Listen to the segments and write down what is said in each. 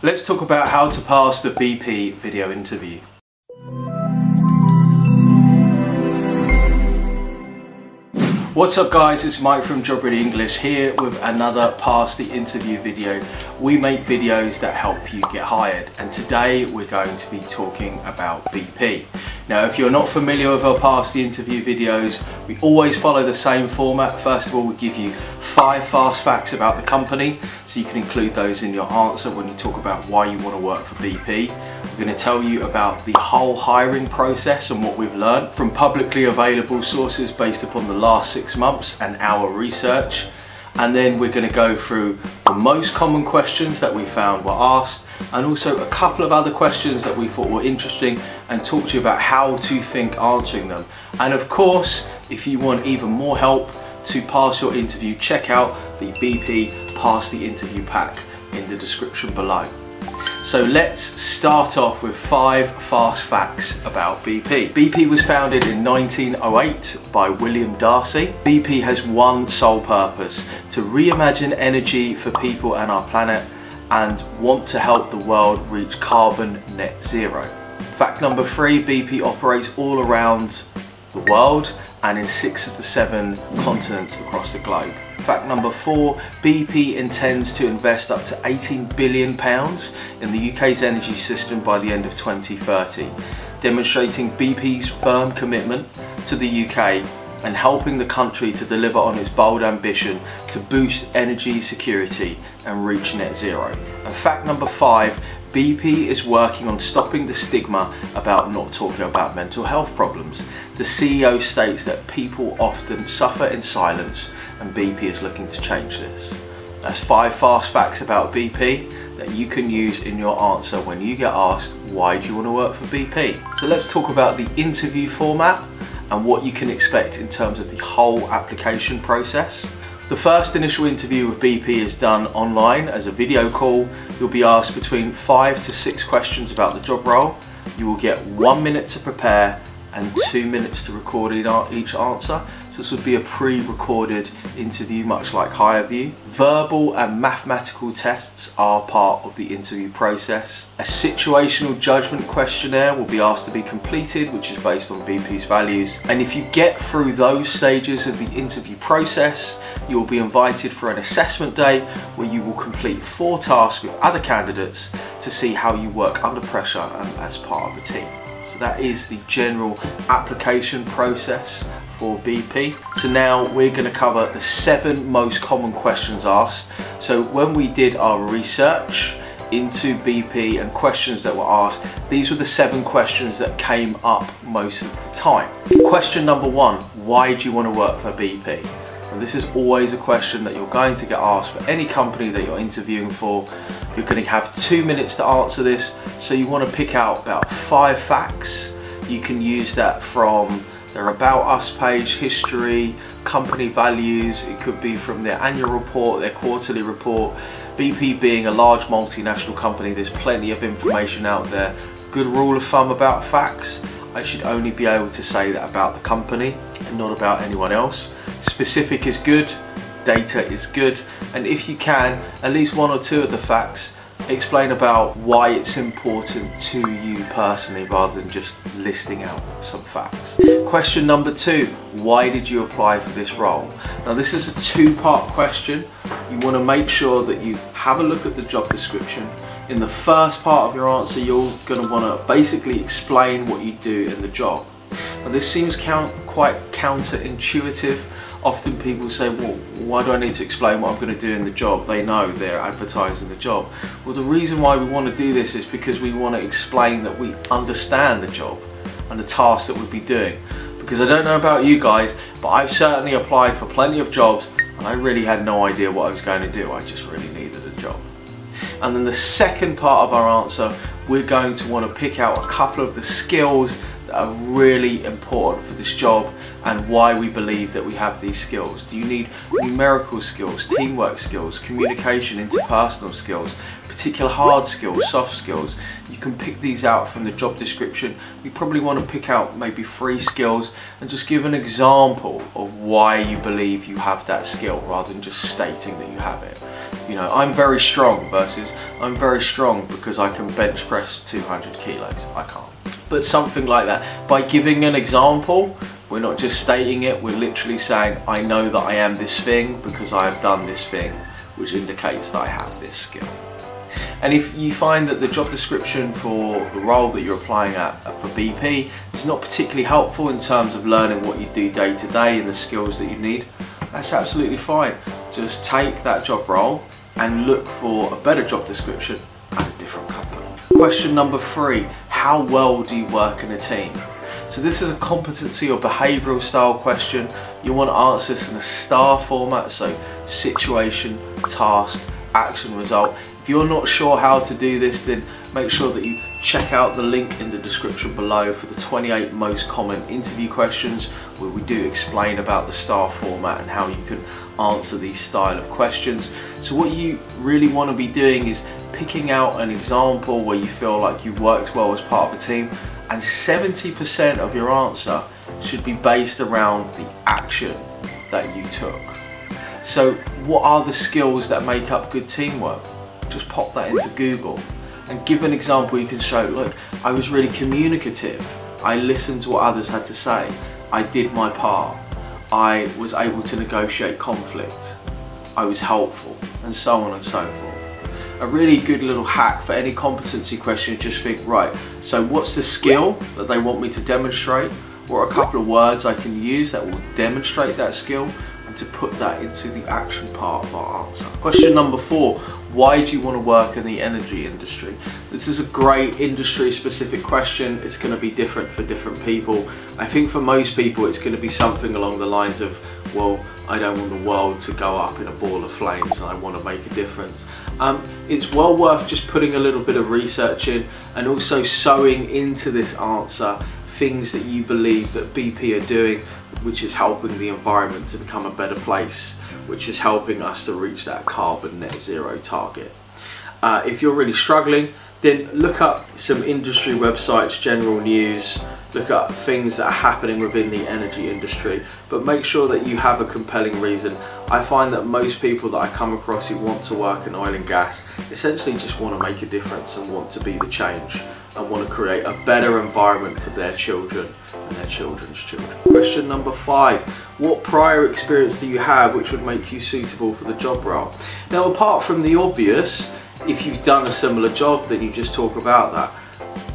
Let's talk about how to pass the BP video interview. What's up guys, it's Mike from Job Ready English here with another Pass the Interview video. We make videos that help you get hired, and today we're going to be talking about BP. Now if you're not familiar with our Pass the Interview videos, we always follow the same format. First of all, we give you 5 fast facts about the company, so you can include those in your answer when you talk about why you want to work for BP. We're going to tell you about the whole hiring process and what we've learned from publicly available sources based upon the last 6 months and our research. And then we're going to go through the most common questions that we found were asked, and also a couple of other questions that we thought were interesting, and talk to you about how to think answering them. And of course, if you want even more help to pass your interview, check out the BP Pass the Interview pack in the description below. So let's start off with 5 fast facts about BP. BP was founded in 1908 by William Darcy. BP has one sole purpose: to reimagine energy for people and our planet, and want to help the world reach carbon net zero. Fact number 3, BP operates all around the world and in 6 of the 7 continents across the globe. Fact number 4, BP intends to invest up to £18 billion in the UK's energy system by the end of 2030, demonstrating BP's firm commitment to the UK and helping the country to deliver on its bold ambition to boost energy security and reach net zero. And fact number 5, BP is working on stopping the stigma about not talking about mental health problems. The CEO states that people often suffer in silence, and BP is looking to change this. That's 5 fast facts about BP that you can use in your answer when you get asked, why do you want to work for BP? So let's talk about the interview format and what you can expect in terms of the whole application process. The first initial interview with BP is done online as a video call. You'll be asked between 5 to 6 questions about the job role. You will get 1 minute to prepare and 2 minutes to record each answer. So this would be a pre-recorded interview, much like HireVue. Verbal and mathematical tests are part of the interview process. A situational judgment questionnaire will be asked to be completed, which is based on BP's values. And if you get through those stages of the interview process, you will be invited for an assessment day where you will complete 4 tasks with other candidates to see how you work under pressure and as part of a team. So that is the general application process for BP. So now we're going to cover the 7 most common questions asked. So when we did our research into BP and questions that were asked, these were the 7 questions that came up most of the time. Question number 1, why do you want to work for BP? And this is always a question that you're going to get asked for any company that you're interviewing for. You're going to have 2 minutes to answer this, so you want to pick out about 5 facts. You can use that from their About Us page, history, company values. It could be from their annual report, their quarterly report. BP being a large multinational company, there's plenty of information out there. Good rule of thumb about facts: I should only be able to say that about the company and not about anyone else. Specific is good, data is good, and if you can, at least 1 or 2 of the facts explain about why it's important to you personally, rather than just listing out some facts. Question number 2, why did you apply for this role? Now this is a 2-part question. You want to make sure that you have a look at the job description. In the first part of your answer, you're going to want to basically explain what you do in the job. Now this seems quite counterintuitive. Often people say, well, why do I need to explain what I'm going to do in the job? They know, they're advertising the job. Well, the reason why we want to do this is because we want to explain that we understand the job and the tasks that we'll be doing. Because I don't know about you guys, but I've certainly applied for plenty of jobs and I really had no idea what I was going to do. I just really needed a job. And then the second part of our answer, we're going to want to pick out a couple of the skills that are really important for this job and why we believe that we have these skills. Do you need numerical skills, teamwork skills, communication, interpersonal skills, particular hard skills, soft skills? You can pick these out from the job description. You probably want to pick out maybe 3 skills and just give an example of why you believe you have that skill rather than just stating that you have it. You know, I'm very strong versus I'm very strong because I can bench press 200 kilos. I can't. But something like that. By giving an example, we're not just stating it, we're literally saying, I know that I am this thing because I have done this thing, which indicates that I have this skill. And if you find that the job description for the role that you're applying for BP is not particularly helpful in terms of learning what you do day to day and the skills that you need, that's absolutely fine. Just take that job role and look for a better job description at a different company. Question number 3, how well do you work in a team? So this is a competency or behavioural style question. You want to answer this in a STAR format, so situation, task, action, result. If you're not sure how to do this, then make sure that you check out the link in the description below for the 28 most common interview questions, where we do explain about the STAR format and how you can answer these style of questions. So what you really want to be doing is picking out an example where you feel like you worked well as part of a team, and 70% of your answer should be based around the action that you took. So what are the skills that make up good teamwork? Just pop that into Google and give an example. You can show, look, I was really communicative. I listened to what others had to say. I did my part. I was able to negotiate conflict. I was helpful, and so on and so forth. A really good little hack for any competency question, just think, right, so what's the skill that they want me to demonstrate? What are a couple of words I can use that will demonstrate that skill, and to put that into the action part of our answer. Question number 4, why do you want to work in the energy industry? This is a great industry specific question. It's going to be different for different people. I think for most people it's going to be something along the lines of, well, I don't want the world to go up in a ball of flames and I want to make a difference. It's well worth just putting a little bit of research in and also sewing into this answer things that you believe that BP are doing, which is helping the environment to become a better place, which is helping us to reach that carbon net zero target. If you're really struggling, then look up some industry websites, general news, look up things that are happening within the energy industry, but make sure that you have a compelling reason. I find that most people that I come across who want to work in oil and gas essentially just want to make a difference and want to be the change and want to create a better environment for their children and their children's children. Question number 5, what prior experience do you have which would make you suitable for the job role? Now, apart from the obvious, if you've done a similar job, then you just talk about that.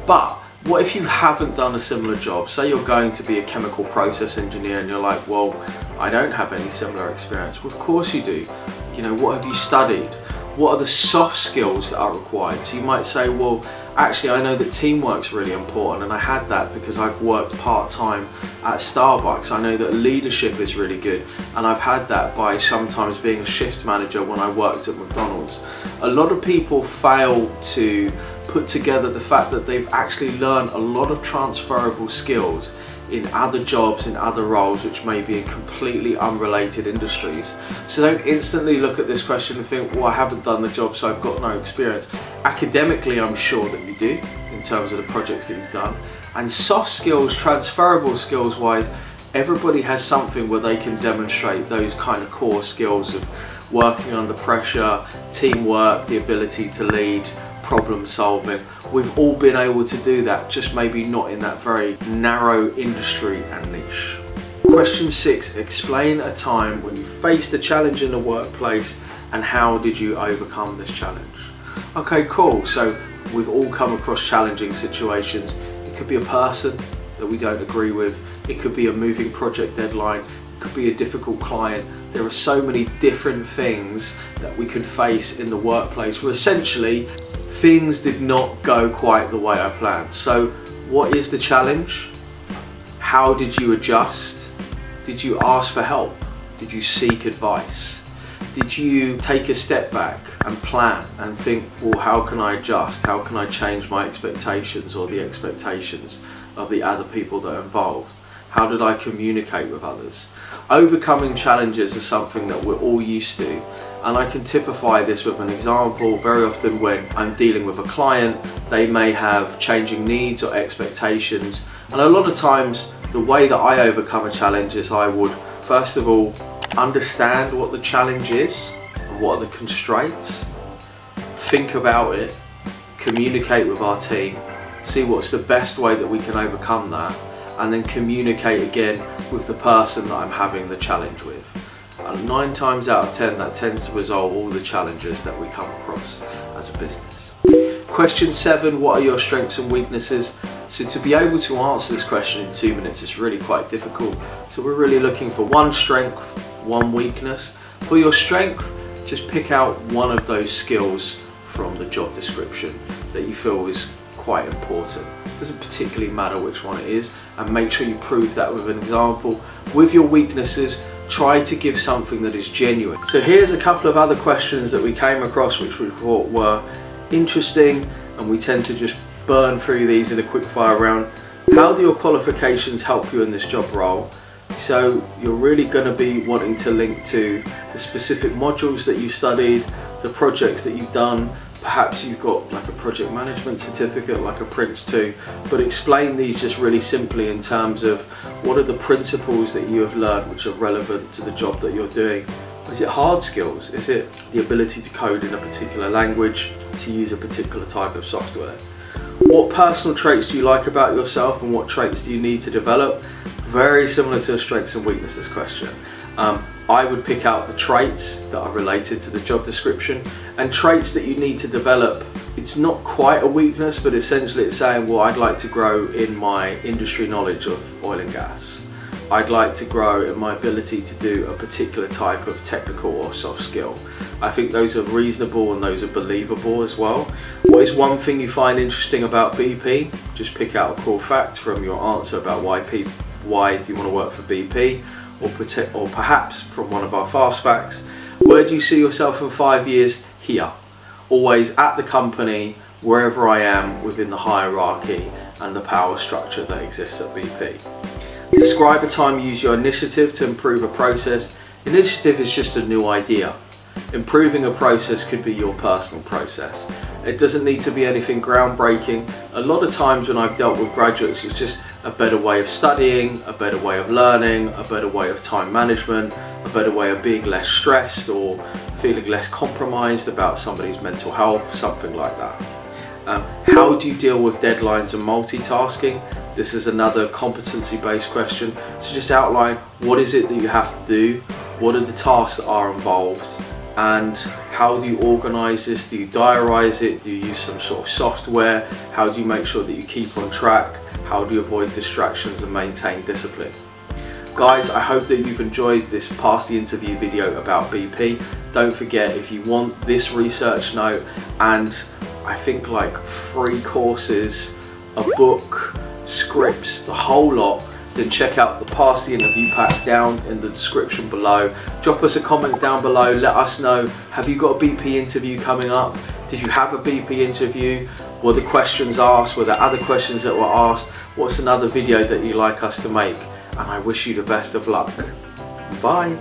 But what if you haven't done a similar job? Say you're going to be a chemical process engineer and you're like, well, I don't have any similar experience. Well, of course you do. You know, what have you studied? What are the soft skills that are required? So you might say, well, actually I know that teamwork's really important, and I had that because I've worked part-time at Starbucks. I know that leadership is really good, and I've had that by sometimes being a shift manager when I worked at McDonald's. A lot of people fail to put together the fact that they've actually learned a lot of transferable skills in other jobs, in other roles, which may be in completely unrelated industries. So don't instantly look at this question and think, well, I haven't done the job, so I've got no experience. Academically, I'm sure that you do, in terms of the projects that you've done. And soft skills, transferable skills wise, everybody has something where they can demonstrate those kind of core skills of working under pressure, teamwork, the ability to lead, problem solving. We've all been able to do that, just maybe not in that very narrow industry and niche. Question 6, explain a time when you faced a challenge in the workplace and how did you overcome this challenge? Okay, cool. So we've all come across challenging situations. It could be a person that we don't agree with. It could be a moving project deadline. It could be a difficult client. There are so many different things that we could face in the workplace where essentially things did not go quite the way I planned. So what is the challenge? How did you adjust? Did you ask for help? Did you seek advice? Did you take a step back and plan and think, well, how can I adjust? How can I change my expectations or the expectations of the other people that are involved? How did I communicate with others? Overcoming challenges is something that we're all used to, and I can typify this with an example. Very often when I'm dealing with a client, they may have changing needs or expectations, and a lot of times the way that I overcome a challenge is I would first of all understand what the challenge is and what are the constraints, think about it, communicate with our team, see what's the best way that we can overcome that, and then communicate again with the person that I'm having the challenge with. And 9 times out of 10 that tends to resolve all the challenges that we come across as a business. Question 7, what are your strengths and weaknesses? So to be able to answer this question in 2 minutes is really quite difficult. So we're really looking for 1 strength, 1 weakness. For your strength, just pick out one of those skills from the job description that you feel is quite important. It doesn't particularly matter which one it is, and make sure you prove that with an example. With your weaknesses, try to give something that is genuine. So here's a couple of other questions that we came across which we thought were interesting, and we tend to just burn through these in a quick fire round. How do your qualifications help you in this job role? So you're really going to be wanting to link to the specific modules that you studied, the projects that you've done. Perhaps you've got like a project management certificate, like a Prince 2, but explain these just really simply in terms of what are the principles that you have learned which are relevant to the job that you're doing. Is it hard skills? Is it the ability to code in a particular language, to use a particular type of software? What personal traits do you like about yourself, and what traits do you need to develop? Very similar to a strengths and weaknesses question. I would pick out the traits that are related to the job description, and traits that you need to develop. It's not quite a weakness, but essentially it's saying, well, I'd like to grow in my industry knowledge of oil and gas. I'd like to grow in my ability to do a particular type of technical or soft skill. I think those are reasonable and those are believable as well. What is one thing you find interesting about BP? Just pick out a cool fact from your answer about why do you want to work for BP, or perhaps from one of our fast facts, where do you see yourself in 5 years? Here. Always at the company, wherever I am within the hierarchy and the power structure that exists at BP. Describe a time you use your initiative to improve a process. Initiative is just a new idea. Improving a process could be your personal process. It doesn't need to be anything groundbreaking. A lot of times when I've dealt with graduates, it's just a better way of studying, a better way of learning, a better way of time management, a better way of being less stressed or feeling less compromised about somebody's mental health, something like that. How do you deal with deadlines and multitasking? This is another competency-based question. So just outline what is it that you have to do, what are the tasks that are involved, and how do you organise this? Do you diarise it? Do you use some sort of software? How do you make sure that you keep on track? How do you avoid distractions and maintain discipline? Guys, I hope that you've enjoyed this Pass the Interview video about BP. Don't forget, if you want this research note and I think like 3 courses, a book, scripts, the whole lot, then check out the Pass the Interview pack down in the description below. Drop us a comment down below, let us know, have you got a BP interview coming up? Did you have a BP interview? Were the questions asked? Were there other questions that were asked? What's another video that you'd like us to make? And I wish you the best of luck. Bye.